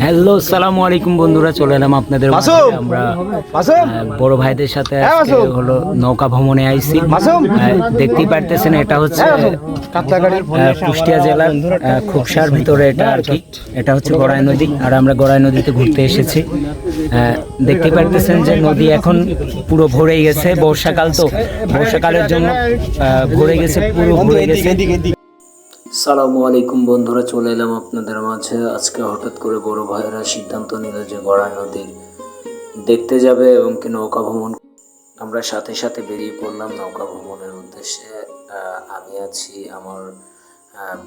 Hello, আসসালামু আলাইকুম বন্ধুরা, চলে এলাম আপনাদের মাঝে। আমরা বড় ভাইদের সাথে আজকে হলো নৌকা ভ্রমণে আইছি। দেখতেই পারতেছেন এটা হচ্ছে কুষ্টিয়া জেলার খুবসার ভিতরে এটা আর কি। এটা হচ্ছে গড়াই নদী, আর আমরা গড়াই নদীতে ঘুরতে এসেছি। দেখতে পারতেছেন যে নদী এখন পুরো ভরে গেছে, বর্ষাকাল তো, বর্ষাকালের জন্য ভরে গেছে, পুরো ভরে গেছে। সালামু আলাইকুম বন্ধুরা, চলে এলাম আপনাদের মাঝে। আজকে হঠাৎ করে বড় ভাইয়েরা সিদ্ধান্ত নিল যে গড়াই নদীর দেখতে যাবে এবং কি নৌকা ভ্রমণ। আমরা সাথে সাথে বেরিয়ে পড়লাম নৌকা ভ্রমণের উদ্দেশ্যে। আমি আছি, আমার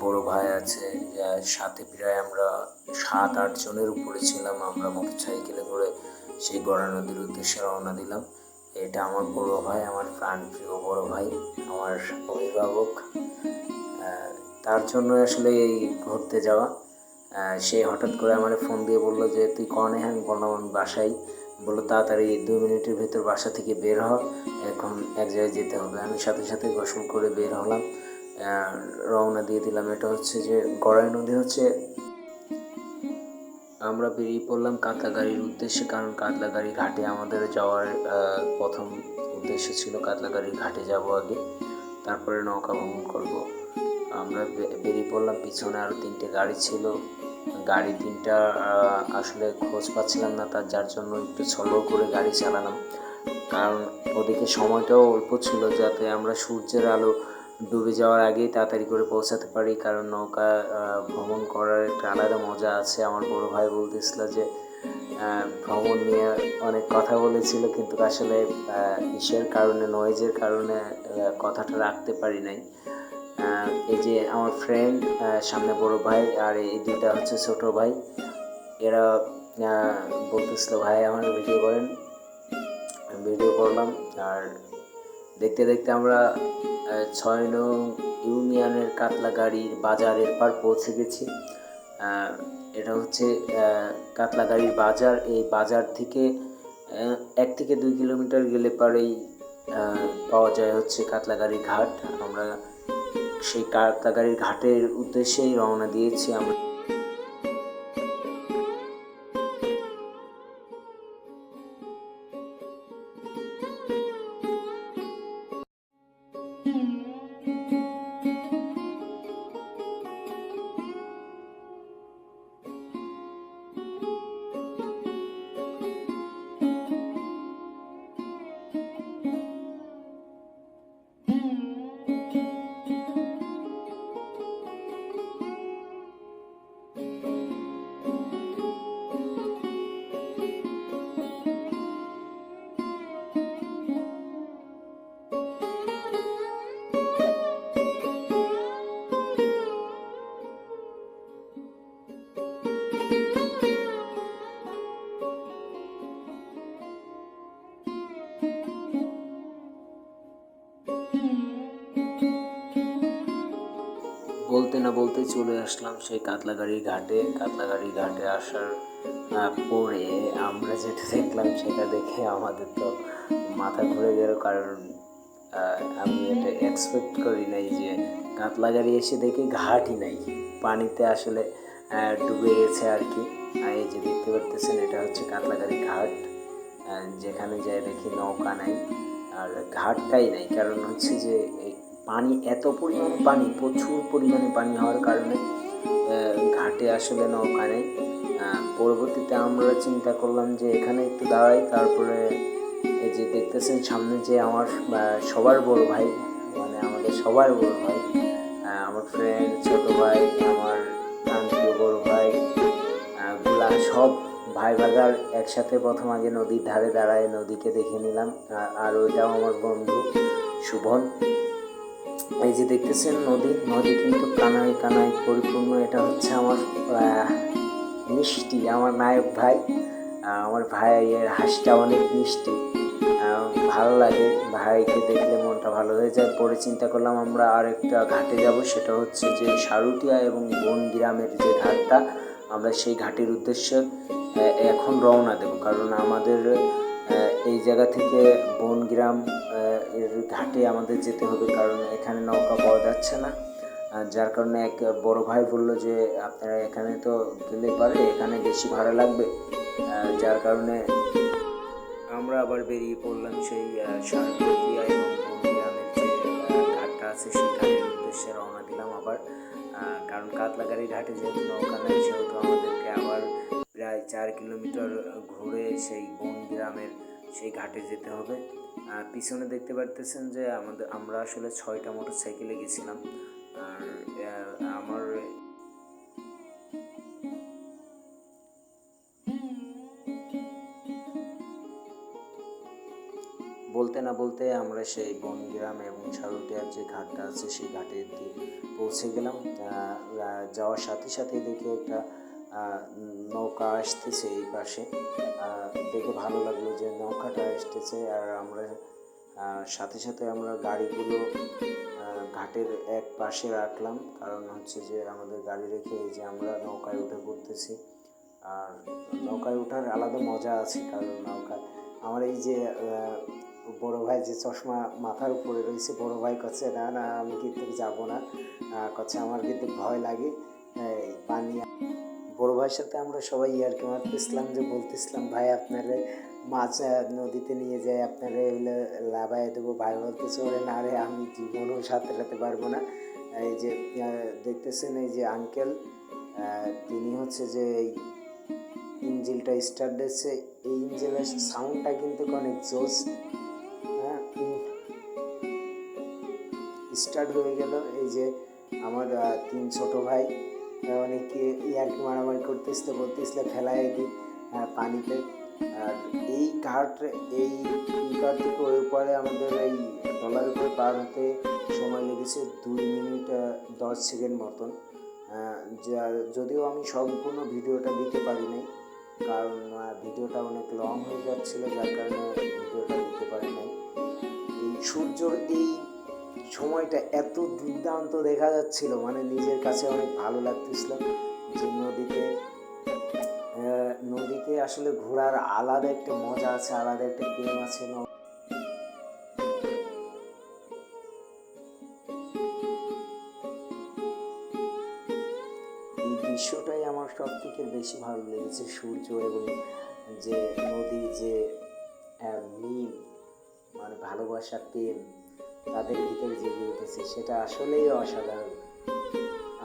বড় ভাই আছে, সাথে প্রায় আমরা 7-8 জনের উপরে ছিলাম। আমরা মোটরসাইকেলে করে সেই গড়াই নদীর উদ্দেশ্যে রওনা দিলাম। এটা আমার বড় ভাই, আমার প্রাণপ্রিয় বড় ভাই, আমার অভিভাবক। তার জন্য আসলে এই ঘুরতে যাওয়া। সে হঠাৎ করে আমার ফোন দিয়ে বললো যে তুই কনে? আমি বললাম আমি বাসায়। বললো তাড়াতাড়ি 2 মিনিটের ভেতর বাসা থেকে বের হ, এখন এক জায়গায় যেতে হবে। আমি সাথে সাথে গোসল করে বের হলাম, রওনা দিয়ে দিলাম। এটা হচ্ছে যে গড়াই নদী হচ্ছে, আমরা বেরিয়ে পড়লাম কাতলাগাড়ির উদ্দেশ্যে, কারণ কাতলাগাড়ি ঘাটে আমাদের যাওয়ার প্রথম উদ্দেশ্য ছিল। কাতলাগাড়ির ঘাটে যাব আগে, তারপরে নৌকা ভ্রমণ করবো। আমরা বেরিয়ে পড়লাম, পিছনে আরও 3টে গাড়ি ছিল। গাড়ি 3টা আসলে খোঁজ পাচ্ছিলাম না, যার জন্য একটু স্লো করে গাড়ি চালালাম, কারণ ওদিকে সময়টাও অল্প ছিল, যাতে আমরা সূর্যের আলো ডুবে যাওয়ার আগেই তাড়াতাড়ি করে পৌঁছাতে পারি। কারণ নৌকা ভ্রমণ করার একটা আলাদা মজা আছে। আমার বড় ভাই বলতেছিল যে ভ্রমণ নিয়ে অনেক কথা বলেছিল, কিন্তু আসলে ইসের কারণে, নয়েজের কারণে কথাটা রাখতে পারি নাই। এই যে আমার ফ্রেন্ড, সামনে বড় ভাই, আর এই 2টা হচ্ছে ছোট ভাই। এরা বলতেছিল ভাই আমার ভিডিও করেন, ভিডিও করলাম। আর দেখতে দেখতে আমরা 6 নং ইউনিয়নের কাতলাগাড়ির বাজারের পার পৌঁছে গেছি। এটা হচ্ছে কাতলাগাড়ির বাজার। এই বাজার থেকে 1 থেকে 2 কিলোমিটার গেলে পরেই পাওয়া যায় হচ্ছে কাতলাগাড়ির ঘাট। আমরা সেই কাতলাগাড়ির ঘাটের উদ্দেশ্যেই রওনা দিয়েছি আমরা। বলতে না বলতে চলে আসলাম সেই কাতলাগাড়ির ঘাটে। কাতলাগাড়ির ঘাটে আসার পরে আমরা যেটা দেখলাম সেটা দেখে আমাদের তো মাথা ঘুরে গেল, কারণ আমি এটা এক্সপেক্ট করি নাই যে কাতলাগাড়ি এসে দেখি ঘাটই নাই, পানিতে আসলে ডুবে গেছে আর কি। এই যে দেখতে পারতেছেন এটা হচ্ছে কাতলাগাড়ি ঘাট, যেখানে যাই দেখি নৌকা নাই আর ঘাটটাই নাই। কারণ হচ্ছে যে পানি, এত পরিমাণে পানি, প্রচুর পরিমাণে পানি হওয়ার কারণে ঘাটে আসলে নৌকা নেই। পরবর্তীতে আমরা চিন্তা করলাম যে এখানে একটু দাঁড়াই। তারপরে এই যে দেখতেছেন সামনে যে আমার সবার বড় ভাই, মানে আমাদের সবার বড় ভাই, আমার ফ্রেন্ড, ছোট ভাই, আমার প্রাণপ্রিয় বড় ভাই, গুলা সব ভাই ভাগার একসাথে প্রথম আগে নদীর ধারে দাঁড়ায় নদীকে দেখে নিলাম। আর ওইটাও আমার বন্ধু শুভন। এই যে দেখতেছেন নদী কিন্তু কানায় কানায় পরিপূর্ণ। এটা হচ্ছে আমার মিষ্টি, আমার নায়ক ভাই। আমার ভাইয়ের হাসিটা অনেক মিষ্টি, ভালো লাগে, ভাইকে দেখলে মনটা ভালো হয়ে যায়। পরে চিন্তা করলাম আমরা আরেকটা ঘাটে যাব, সেটা হচ্ছে যে সারুটিয়া এবং বনগ্রামের যে ঘাটটা, আমরা সেই ঘাটের উদ্দেশ্যে এখন রওনা দেব। কারণ আমাদের এই জায়গা থেকে বনগ্রাম এর ঘাটে আমাদের যেতে হবে, কারণ এখানে নৌকা পাওয়া যাচ্ছে না। যার কারণে এক বড় ভাই বলল যে আপনারা এখানে তো গেলে পারে, এখানে বেশি ভাড়া লাগবে। যার কারণে আমরা আবার বেরিয়ে পড়লাম সেই সারকুতিয়া এবং বনগ্রামের যে ঘাটটা আছে সেই ঘাটের উদ্দেশ্যে রওনা দিলাম আবার। কারণ কাতলাগাড়ি ঘাটে যেহেতু নৌকা নেই, সেহেতু আমাদেরকে আবার প্রায় 4 কিলোমিটার ঘুরে সেই বনগ্রামের সেই ঘাটে যেতে হবে। পিছনে দেখতে পারতেছেন যে আমরা আসলে 6টা মোটরসাইকেলে গেছিলাম। আর আমার বলতে না বলতে আমরা সেই বনগ্রাম এবং সারুটিয়ার যে ঘাটটা আছে সেই ঘাটে পৌঁছে গেলাম। যাওয়ার সাথে সাথে দেখে একটা নৌকা আসতেছে এই পাশে, দেখে ভালো লাগলো যে নৌকাটা আসতেছে। আর আমরা সাথে সাথে আমরা গাড়িগুলো ঘাটের এক পাশে রাখলাম, কারণ হচ্ছে যে আমাদের গাড়ি রেখে এই যে আমরা নৌকায় উঠে পড়তেছি। আর নৌকায় ওঠার আলাদা মজা আছে, কারণ নৌকায় আমার এই যে বড় ভাই যে চশমা মাথার উপরে রয়েছে, বড় ভাই করছে না না আমি কিন্তু যাবো না, করছে আমার কিন্তু ভয় লাগে পানি। বড় ভাইয়ের সাথে আমরা সবাই ইয়ার্কি মারতেছিলাম, যে বলতেছিলাম ভাই আপনারা মাছ নদীতে নিয়ে যায়, আপনারা হইলে লাভাই দেবো। ভাই বলতেছে ওরে না রে, আমি জীবনেও সাঁতরাতে পারবো না। এই যে দেখতেছেন এই যে আঙ্কেল, তিনি হচ্ছে যে এই ইঞ্জিনটা স্টার্ট দিচ্ছে, এই ইঞ্জিনের সাউন্ডটা কিন্তু অনেক জোস। স্টার্ট হয়ে গেল। এই যে আমার 3 ছোট ভাই অনেকে ইয়ার্কি মারামারি করতেছিল, বলতেছিল ফেলায় দিই পানিতে। আর এই ঘাট থেকে ওই উপরে আমাদের এই ডলার উপরে পার হতে সময় লেগেছে 2 মিনিট 10 সেকেন্ড মতন। যদিও আমি সম্পূর্ণ ভিডিওটা দিতে পারি নাই, কারণ ভিডিওটা অনেক লং হয়ে যাচ্ছিল, যার কারণে ভিডিওটা দিতে পারি নাই। এই সূর্যর এই সময়টা এত দুর্দান্ত দেখা যাচ্ছিল, মানে নিজের কাছে অনেক ভালো লাগতেছিল যে নদীতে আসলে ঘোরার আলাদা একটা মজা আছে, আলাদা একটা প্রেম আছে। এই দৃশ্যটাই আমার সব থেকে বেশি ভালো লেগেছে, সূর্য এবং যে নদীর যে মিল, মানে ভালোবাসা প্রেম তাদের ভিতরে জেগে উঠেছে, সেটা আসলেই অসাধারণ।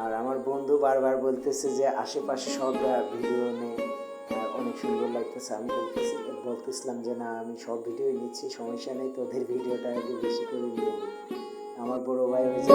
আর আমার বন্ধু বারবার বলতেছে যে আশেপাশে সব ভিডিও নেই, অনেক সুন্দর লাগতেছে। আমি বলতেছিলাম যে না, আমি সব ভিডিও নিচ্ছি, সমস্যা নেই, তোদের ভিডিওটা একটু বেশি করে নিয়ে। আমার বড় ভাই হয়েছে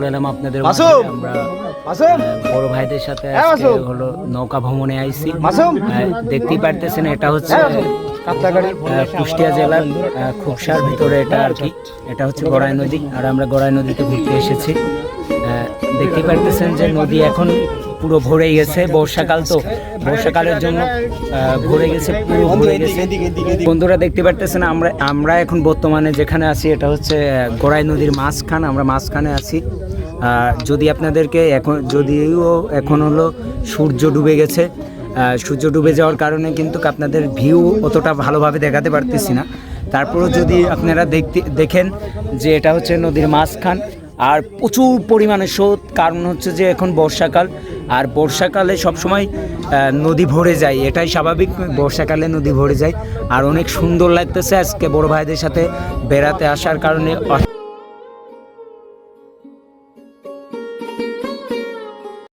চলে এলাম আপনাদের মাসুম! মাঝে। আমরা মাসুম! বড় ভাইদের সাথে হ্যাঁ, আজকে মাসুম! হলো নৌকা ভ্রমণে আইছি। মাসুম! দেখতেই পারতেছেন এটা হচ্ছে কাতলাগাড়ি কুষ্টিয়া জেলার খুবসার ভিতরে এটা আর কি। এটা হচ্ছে গড়াই নদী, আর আমরা গড়াই নদীতে ঘুরতে এসেছি। দেখতেই পারতেছেন যে নদী এখন পুরো ভরে গেছে, বর্ষাকাল তো, বর্ষাকালের জন্য ভরে গেছে, পুরো ভরে গেছে। বন্ধুরা দেখতে পারতেছেন আমরা এখন বর্তমানে যেখানে আছি এটা হচ্ছে গড়াই নদীর মাঝখান, আমরা মাঝখানে আছি। যদি আপনাদেরকে এখন হলো সূর্য ডুবে গেছে, সূর্য ডুবে যাওয়ার কারণে কিন্তু আপনাদের ভিউ অতটা ভালোভাবে দেখাতে পারতেছি না। তারপরেও যদি আপনারা দেখেন যে এটা হচ্ছে নদীর মাঝখান, আর প্রচুর পরিমাণে স্রোত, কারণ হচ্ছে যে এখন বর্ষাকাল, আর বর্ষাকালে সবসময় নদী ভরে যায়, এটাই স্বাভাবিক, বর্ষাকালে নদী ভরে যায়। আর অনেক সুন্দর লাগতেছে আজকে বড় ভাইদের সাথে বেড়াতে আসার কারণে।